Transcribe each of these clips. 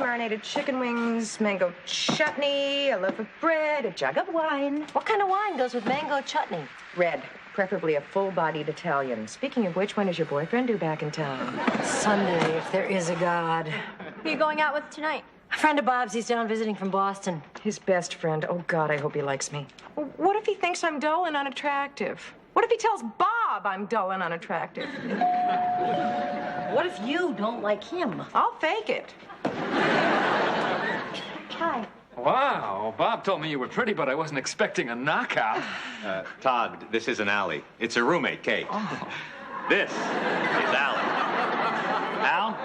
marinated chicken wings, mango chutney, a loaf of bread, a jug of wine. What kind of wine goes with mango chutney? Red, preferably a full-bodied Italian. Speaking of which, when is your boyfriend due back in town? Sunday, if there is a God. Who are you going out with tonight? A friend of Bob's, he's down visiting from Boston. His best friend. Oh, God, I hope he likes me. What if he thinks I'm dull and unattractive? What if he tells Bob I'm dull and unattractive? What if you don't like him? I'll fake it. Hi. Wow, Bob told me you were pretty, but I wasn't expecting a knockout. Todd, this isn't Allie. It's a roommate, Kate. Oh. This is Allie. Al,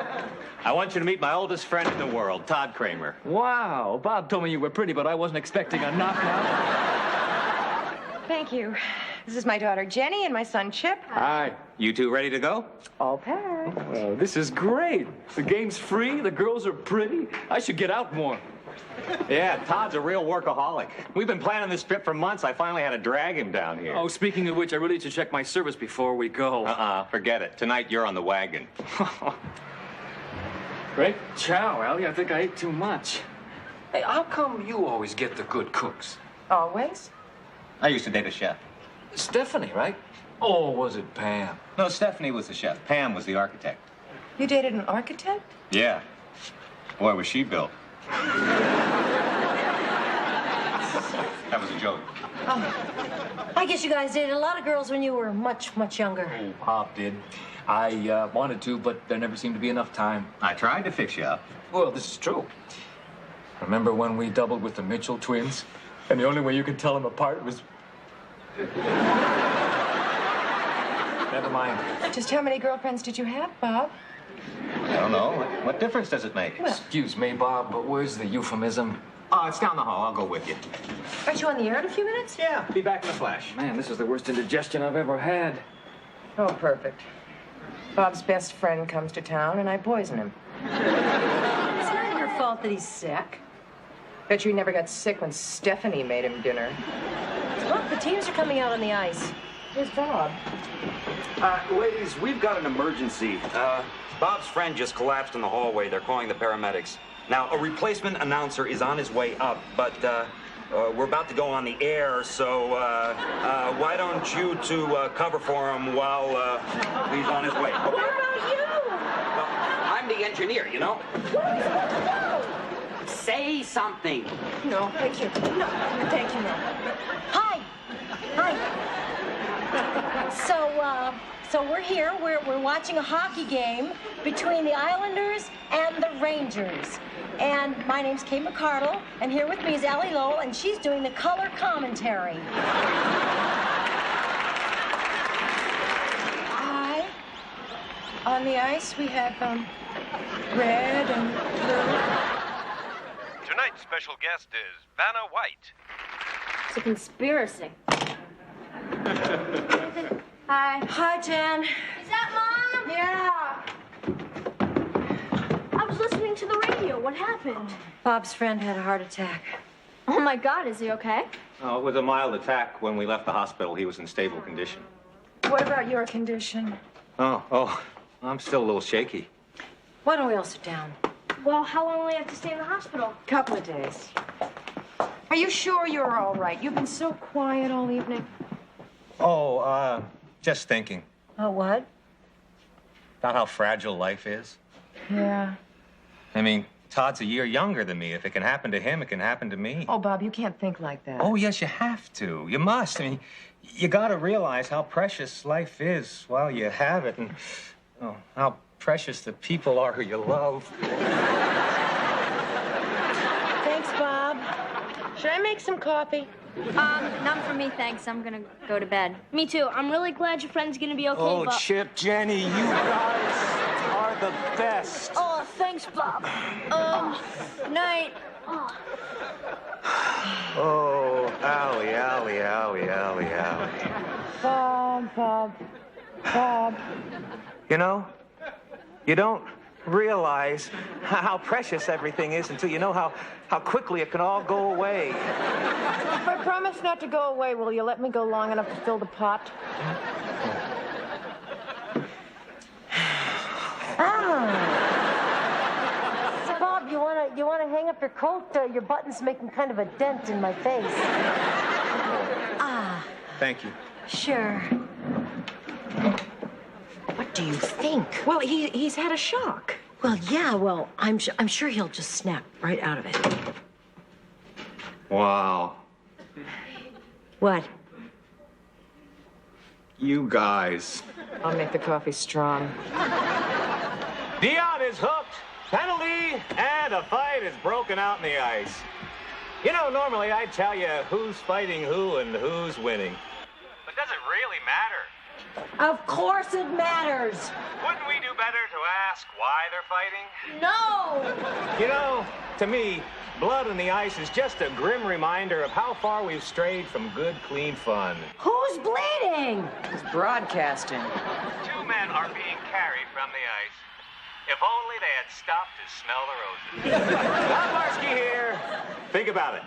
I want you to meet my oldest friend in the world, Todd Kramer. Wow, Bob told me you were pretty, but I wasn't expecting a knockout. Thank you. This is my daughter, Jenny, and my son, Chip. Hi. You two ready to go? All packed. Well, this is great. The game's free, the girls are pretty. I should get out more. Yeah, Todd's a real workaholic. We've been planning this trip for months. I finally had to drag him down here. Oh, speaking of which, I really need to check my service before we go. Forget it. Tonight, you're on the wagon. Great chow, Allie. I think I ate too much. Hey, how come you always get the good cooks? Always? I used to date a chef. Stephanie, right? Or was it Pam? No, Stephanie was the chef. Pam was the architect. You dated an architect? Yeah. Boy, was she built. That was a joke. I guess you guys dated a lot of girls when you were much, much younger. Oh, Bob did. I wanted to, but there never seemed to be enough time. I tried to fix you up. Well, this is true. Remember when we doubled with the Mitchell twins? And the only way you could tell them apart was... Never mind. Just how many girlfriends did you have, Bob? I don't know. What difference does it make? Excuse me, Bob, but where's the euphemism? Oh, it's down the hall. I'll go with you. Aren't you on the air in a few minutes? Yeah, be back in a flash. Man, this is the worst indigestion I've ever had. Oh, perfect. Bob's best friend comes to town, and I poison him. It's not your fault that he's sick. Bet you he never got sick when Stephanie made him dinner. Look, the teams are coming out on the ice. Where's Bob? Ladies, we've got an emergency. Bob's friend just collapsed in the hallway. They're calling the paramedics. Now, a replacement announcer is on his way up, but we're about to go on the air, so why don't you two cover for him while he's on his way? Okay? What about you? Well, I'm the engineer, you know? Say something. No, thank you. No, thank you, no. Hi. Hi. So we're here. We're watching a hockey game between the Islanders and the Rangers. And my name's Kate McCardle, and here with me is Allie Lowell, and she's doing the color commentary. Hi. On the ice, we have red and blue. Tonight's special guest is Vanna White. It's a conspiracy. Hi. Hi, Jan. Is that Mom? Yeah. I was listening to the radio. What happened? Bob's friend had a heart attack. Oh, my God. Is he okay? Oh, it was a mild attack. When we left the hospital, he was in stable condition. What about your condition? Oh, I'm still a little shaky. Why don't we all sit down? Well, how long will we have to stay in the hospital? Couple of days. Are you sure you're all right? You've been so quiet all evening. Oh, just thinking Oh, what? about how fragile life is. Yeah. I mean, Todd's a year younger than me. If it can happen to him, it can happen to me. Oh, Bob, you can't think like that. Oh, yes, you have to. You must. I mean, you got to realize how precious life is while you have it, and how precious the people are who you love. Thanks, Bob. Should I make some coffee? None for me, thanks. I'm gonna go to bed. Me too. I'm really glad your friend's gonna be okay, Oh, but... Chip, Jenny, you guys are the best. Oh, thanks, Bob. Night. Oh, Allie. Bob. You know, you don't realize how precious everything is until you know how quickly it can all go away. If I promise not to go away, will you let me go long enough to fill the pot? So, Bob, you want wanna hang up your coat? Your button's making kind of a dent in my face. Thank you. Sure. What do you think? Well, he's had a shock. Well, yeah, I'm sure he'll just snap right out of it. Wow. What? You guys. I'll make the coffee strong. Dion is hooked. Penalty, and a fight is broken out in the ice. You know, normally I'd tell you who's fighting who and who's winning. But does it really matter? Of course it matters. Wouldn't we do better to ask why they're fighting? No. You know, to me, blood on the ice is just a grim reminder of how far we've strayed from good, clean fun. Who's bleeding? He's broadcasting. 2 men are being carried from the ice. If only they had stopped to smell the roses. Labarsky here. Think about it.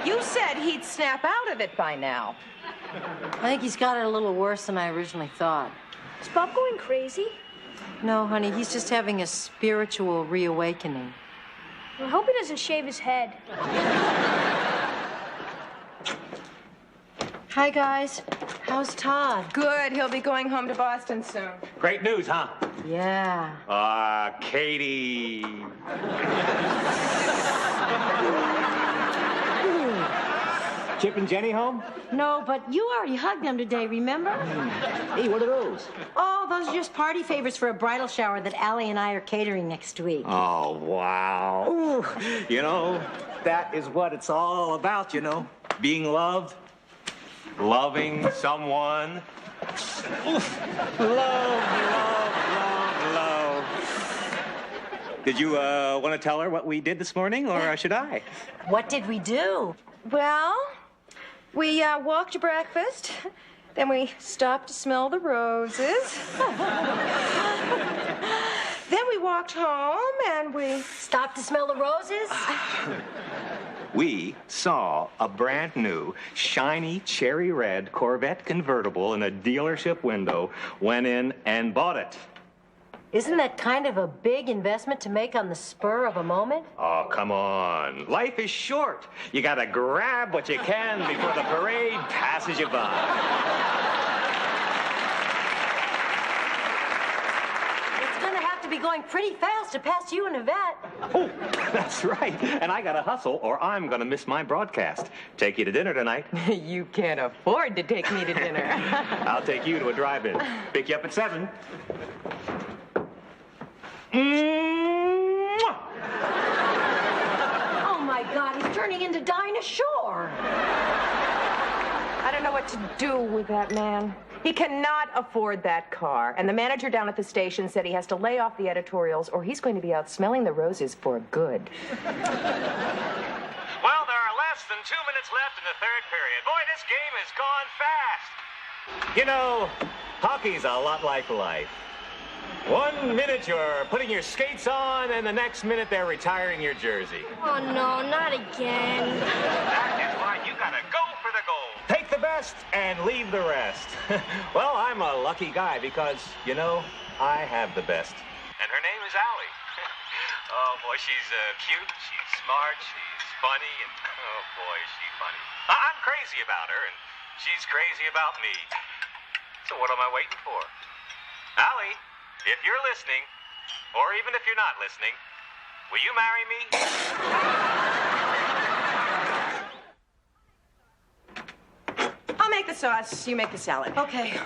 You said he'd snap out of it by now. I think he's got it a little worse than I originally thought. Is Bob going crazy? No, honey, he's just having a spiritual reawakening. I hope he doesn't shave his head. Hi, guys. How's Todd? Good. He'll be going home to Boston soon. Great news, huh? Yeah. Katie. Chip and Jenny home? No, but you already hugged them today, remember? Hey, what are those? Oh, those are just party favors for a bridal shower that Allie and I are catering next week. Oh, wow. Ooh, you know, that is what it's all about, you know. Being loved, loving someone. Oof. Love. Did you want to tell her what we did this morning, or should I? What did we do? Well, we walked to breakfast. Then we stopped to smell the roses. Then we walked home and we... Stopped to smell the roses? We saw a brand new, shiny, cherry red Corvette convertible in a dealership window, went in and bought it. Isn't that kind of a big investment to make on the spur of a moment? Oh, come on. Life is short. You gotta grab what you can before the parade passes you by. It's gonna have to be going pretty fast to pass you and Yvette. Oh, that's right. And I gotta hustle or I'm gonna miss my broadcast. Take you to dinner tonight. You can't afford to take me to dinner. I'll take you to a drive-in. Pick you up at 7. Oh my God, he's turning into Dinah Shore. I don't know what to do with that man. He cannot afford that car. And the manager down at the station said he has to lay off the editorials or he's going to be out smelling the roses for good. Well, there are less than 2 minutes left in the third period. Boy, this game has gone fast. You know, hockey's a lot like life. 1 minute you're putting your skates on, and the next minute they're retiring your jersey. Oh, no, not again. That is why you gotta go for the goal. Take the best and leave the rest. Well, I'm a lucky guy because, you know, I have the best. And her name is Allie. Oh, boy, she's cute, she's smart, she's funny, and oh, boy, is she funny. I'm crazy about her, and she's crazy about me. So what am I waiting for? Allie, if you're listening, or even if you're not listening, will you marry me? I'll make the sauce, you make the salad. Okay.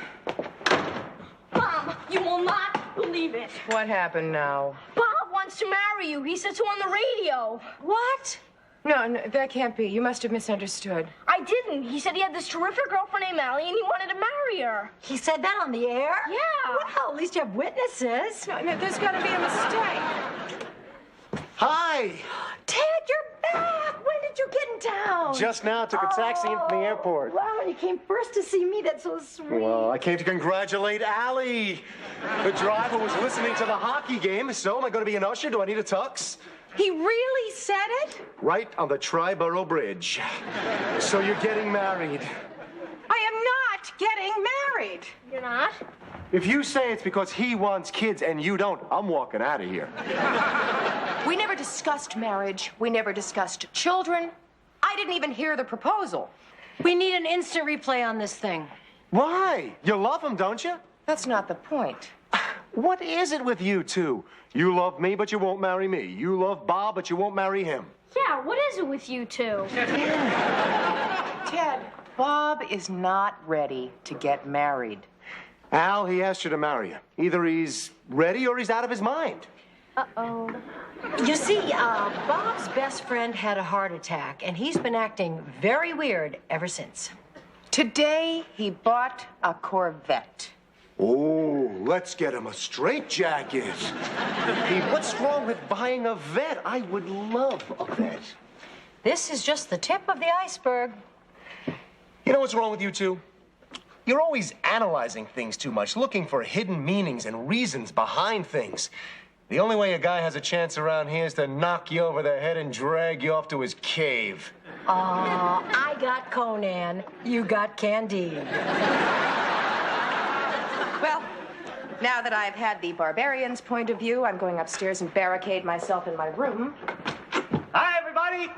Mom, you will not believe it. What happened now? Bob wants to marry you. He said so on the radio. What? No, that can't be. You must have misunderstood. I didn't. He said he had this terrific girlfriend named Allie and he wanted to marry her. He said that on the air? Yeah. Well, at least you have witnesses. No, there's got to be a mistake. Hi! Ted, you're back! When did you get in town? Just now, took a taxi in from the airport. Wow, and you came first to see me. That's so sweet. Well, I came to congratulate Allie. The driver was listening to the hockey game, so am I going to be an usher? Do I need a tux? He really said it? Right on the Triborough Bridge. So you're getting married. I am not getting married. You're not? If you say it's because he wants kids and you don't, I'm walking out of here. We never discussed marriage. We never discussed children. I didn't even hear the proposal. We need an instant replay on this thing. Why? You love him, don't you? That's not the point. What is it with you two? You love me, but you won't marry me. You love Bob, but you won't marry him. Yeah, what is it with you two? Ted, Bob is not ready to get married. Al, he asked you to marry him. Either he's ready or he's out of his mind. Uh-oh. You see, Bob's best friend had a heart attack, and he's been acting very weird ever since. Today, he bought a Corvette. Oh, let's get him a straitjacket. Hey, what's wrong with buying a vet? I would love a vet. This is just the tip of the iceberg. You know what's wrong with you two? You're always analyzing things too much, looking for hidden meanings and reasons behind things. The only way a guy has a chance around here is to knock you over the head and drag you off to his cave. I got Conan. You got Candide. Well, now that I've had the barbarian's point of view, I'm going upstairs and barricade myself in my room. Hi, everybody.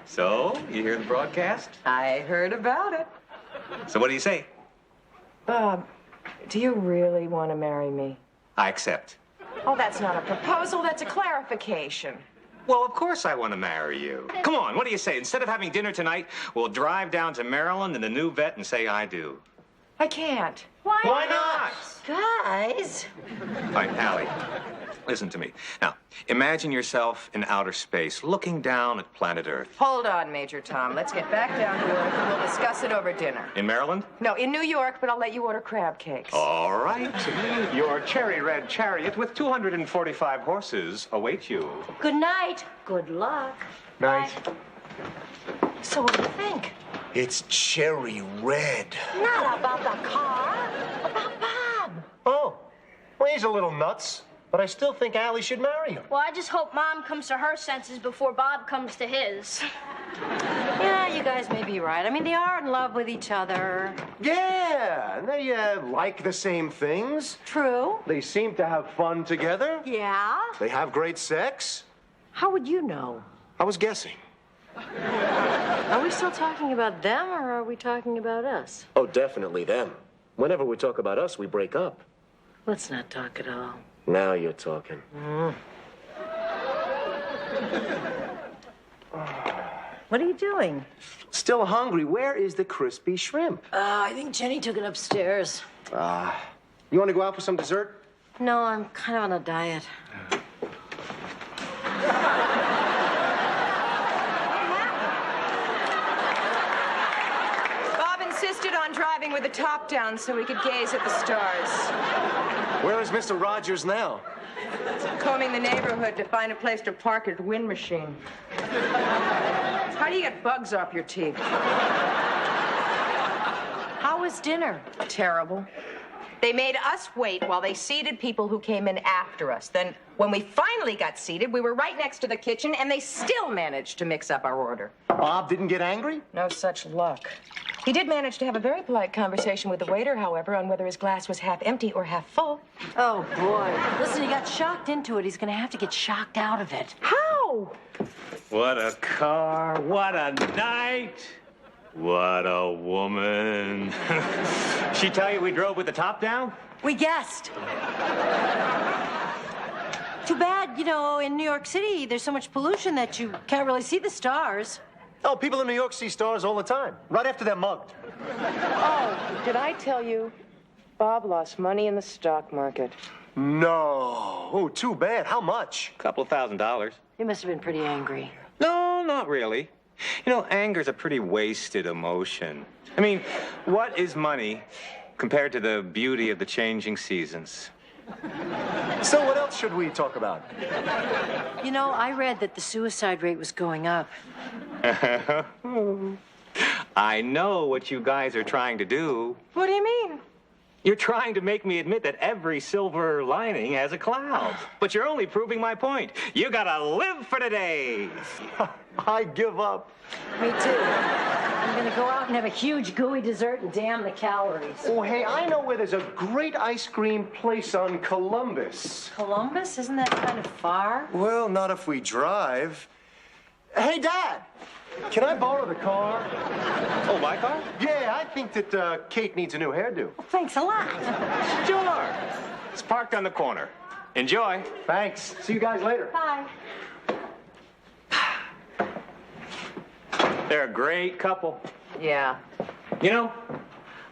So, you hear the broadcast? I heard about it. So what do you say? Bob, do you really want to marry me? I accept. Oh, that's not a proposal, that's a clarification. Well, of course I want to marry you. Come on, what do you say? Instead of having dinner tonight, we'll drive down to Maryland in the new vet and say I do. I can't. Why not? Guys. All right, Allie, listen to me. Now, imagine yourself in outer space, looking down at planet Earth. Hold on, Major Tom. Let's get back down to earth and we'll discuss it over dinner. In Maryland? No, in New York, but I'll let you order crab cakes. All right. Your cherry red chariot with 245 horses awaits you. Good night. Good luck. Night. So what do you think? It's cherry red. Not about the car. About Bob. Oh, well, he's a little nuts, but I still think Allie should marry him. Well, I just hope Mom comes to her senses before Bob comes to his. Yeah, you guys may be right. I mean, they are in love with each other. Yeah, and they like the same things. True. They seem to have fun together. Yeah. They have great sex. How would you know? I was guessing. Are we still talking about them, or are we talking about us? Oh, definitely them. Whenever we talk about us, we break up. Let's not talk at all. Now you're talking. What are you doing? Still hungry. Where is the crispy shrimp? I think Jenny took it upstairs. You want to go out for some dessert? No, I'm kind of on a diet. Bob insisted on driving with the top down so we could gaze at the stars. Where is Mr. Rogers now? Combing the neighborhood to find a place to park his wind machine. How do you get bugs off your teeth? How was dinner? Terrible. They made us wait while they seated people who came in after us. Then, when we finally got seated, we were right next to the kitchen, and they still managed to mix up our order. Bob didn't get angry? No such luck. He did manage to have a very polite conversation with the waiter, however, on whether his glass was half empty or half full. Oh, boy. Listen, he got shocked into it. He's going to have to get shocked out of it. How? What a car. What a night. What a woman. She tell you we drove with the top down? We guessed. Too bad, you know, in New York City, there's so much pollution that you can't really see the stars. Oh, people in New York see stars all the time, right after they're mugged. Oh, did I tell you? Bob lost money in the stock market. No. Oh, too bad. How much? Couple $1,000. You must have been pretty angry. No, not really. You know, anger's a pretty wasted emotion. I mean, what is money compared to the beauty of the changing seasons? So what else should we talk about? You know, I read that the suicide rate was going up. I know what you guys are trying to do. What do you mean? You're trying to make me admit that every silver lining has a cloud. But you're only proving my point. You gotta live for today. I give up. Me too. I'm gonna go out and have a huge gooey dessert and damn the calories. Oh, hey, I know where there's a great ice cream place on Columbus. Columbus? Isn't that kind of far? Well, not if we drive. Hey, Dad! Can I borrow the car? Oh, my car? Yeah, I think that Kate needs a new hairdo. Well, thanks a lot. Sure. It's parked on the corner. Enjoy. Thanks. See you guys later. Bye. They're a great couple. Yeah. You know,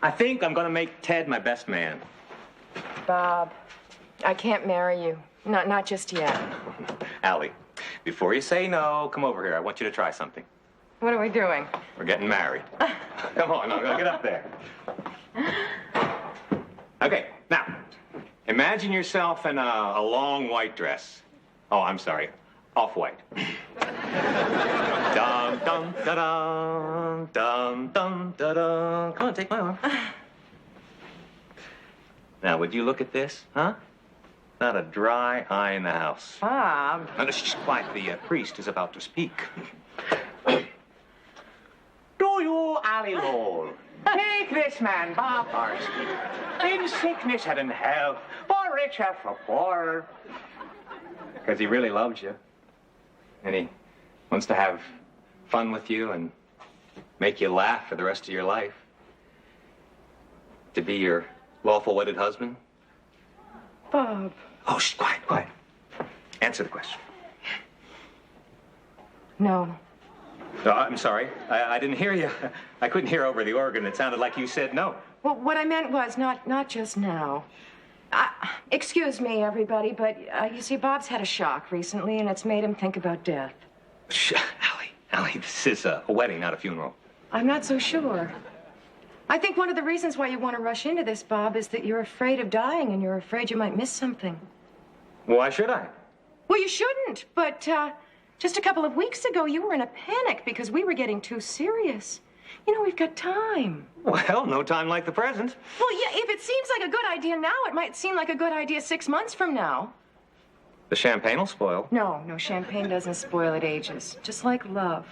I think I'm gonna make Ted my best man. Bob, I can't marry you. Not just yet. Allie, before you say no, come over here. I want you to try something. What are we doing? We're getting married. Come on, I'm gonna get up there. Okay, now, imagine yourself in a long white dress. Oh, I'm sorry, off-white. Dum, dum, da-dum, dum, dum, da-dum. Come on, take my arm. Now, would you look at this, huh? Not a dry eye in the house. Bob. Now, shh, quiet. The priest is about to speak. Do you, Allie Lowell, take this man, Bob Parsky, in sickness and in health, for richer, for poorer, because he really loves you, and he wants to have fun with you and make you laugh for the rest of your life, to be your lawful wedded husband? Bob. Oh, shh, quiet, quiet. Answer the question. No. No, I'm sorry. I didn't hear you. I couldn't hear over the organ. It sounded like you said no. Well, what I meant was not just now. Excuse me, everybody, but you see, Bob's had a shock recently, and it's made him think about death. Shh, Allie, this is a wedding, not a funeral. I'm not so sure. I think one of the reasons why you want to rush into this, Bob, is that you're afraid of dying, and you're afraid you might miss something. Why should I? Well, you shouldn't, but just a couple of weeks ago, you were in a panic because we were getting too serious. You know, we've got time. Well, no time like the present. Well, yeah, if it seems like a good idea now, it might seem like a good idea 6 months from now. The champagne will spoil. No, champagne doesn't spoil, it ages. Just like love.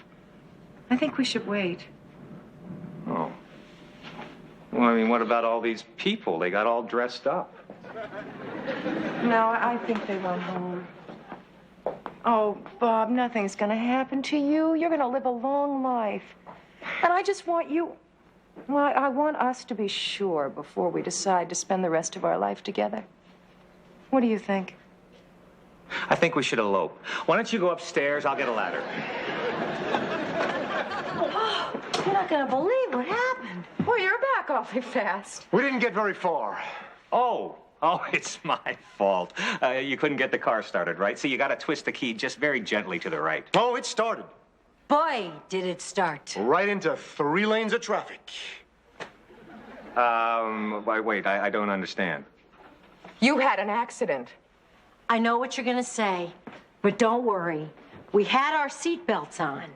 I think we should wait. Oh. Well, I mean, what about all these people? They got all dressed up. No, I think they went home. Oh, Bob, nothing's gonna happen to you. You're gonna live a long life. And I just want you... Well, I want us to be sure before we decide to spend the rest of our life together. What do you think? I think we should elope. Why don't you go upstairs? I'll get a ladder. Oh, you're not gonna believe what happened. Well, you're back awfully fast. We didn't get very far. Oh, it's my fault. You couldn't get the car started, right? So you got to twist the key just very gently to the right. Oh, it started. Boy, did it start. Right into 3 lanes of traffic. Wait, I don't understand. You had an accident. I know what you're gonna say, but don't worry. We had our seatbelts on.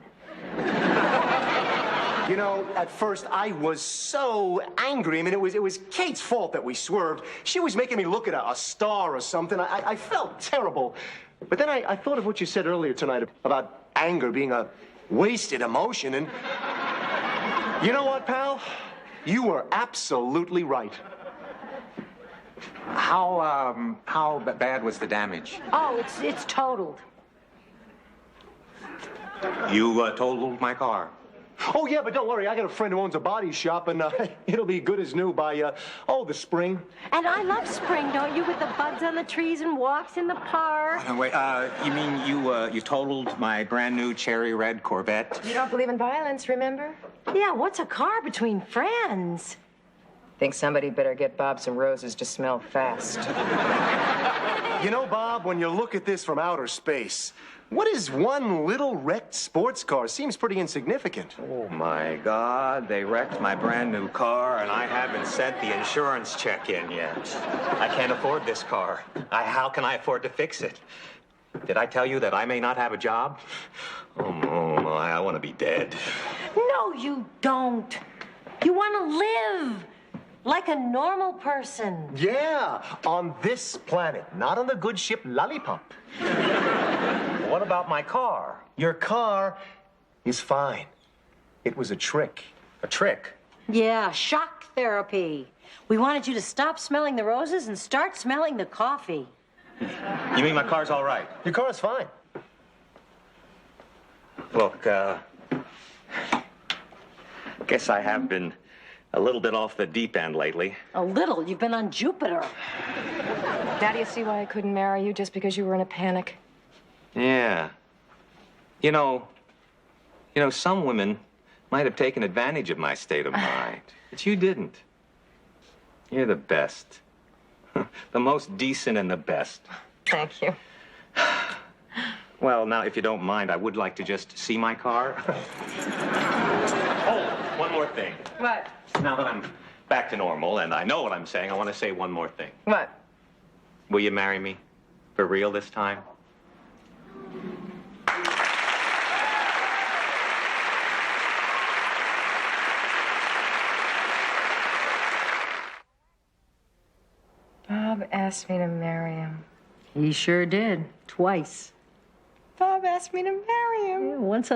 You know, at first I was so angry. I mean, it was Kate's fault that we swerved. She was making me look at a star or something. I felt terrible. But then I thought of what you said earlier tonight about anger being a wasted emotion, and you know what, pal? You were absolutely right. How bad was the damage? Oh, it's totaled. You totaled my car. Oh, yeah, but don't worry. I got a friend who owns a body shop, and it'll be good as new by, the spring. And I love spring, don't you? With the buds on the trees and walks in the park. Oh, wait, you mean you totaled my brand new cherry red Corvette? You don't believe in violence, remember? Yeah, what's a car between friends? Think somebody better get Bob some roses to smell fast. You know, Bob, when you look at this from outer space, what is one little wrecked sports car? Seems pretty insignificant. Oh, my God. They wrecked my brand new car, and I haven't sent the insurance check in yet. I can't afford this car. How can I afford to fix it? Did I tell you that I may not have a job? Oh, I want to be dead. No, you don't. You want to live. like a normal person. Yeah, on this planet, not on the good ship Lollipop. What about my car? Your car is fine. It was a trick. A trick? Yeah, shock therapy. We wanted you to stop smelling the roses and start smelling the coffee. You mean my car's all right? Your car is fine. Look, guess I have been a little bit off the deep end lately. A little. You've been on Jupiter. Now do you see why I couldn't marry you just because you were in a panic? Yeah. You know, some women might have taken advantage of my state of mind, but you didn't. You're the best. The most decent and the best. Thank you. Well, now, if you don't mind, I would like to just see my car. Oh, one more thing. What? Now that I'm back to normal and I know what I'm saying, I want to say one more thing. What? Will you marry me? For real this time? Bob asked me to marry him. He sure did. Twice. Bob asked me to marry him. Once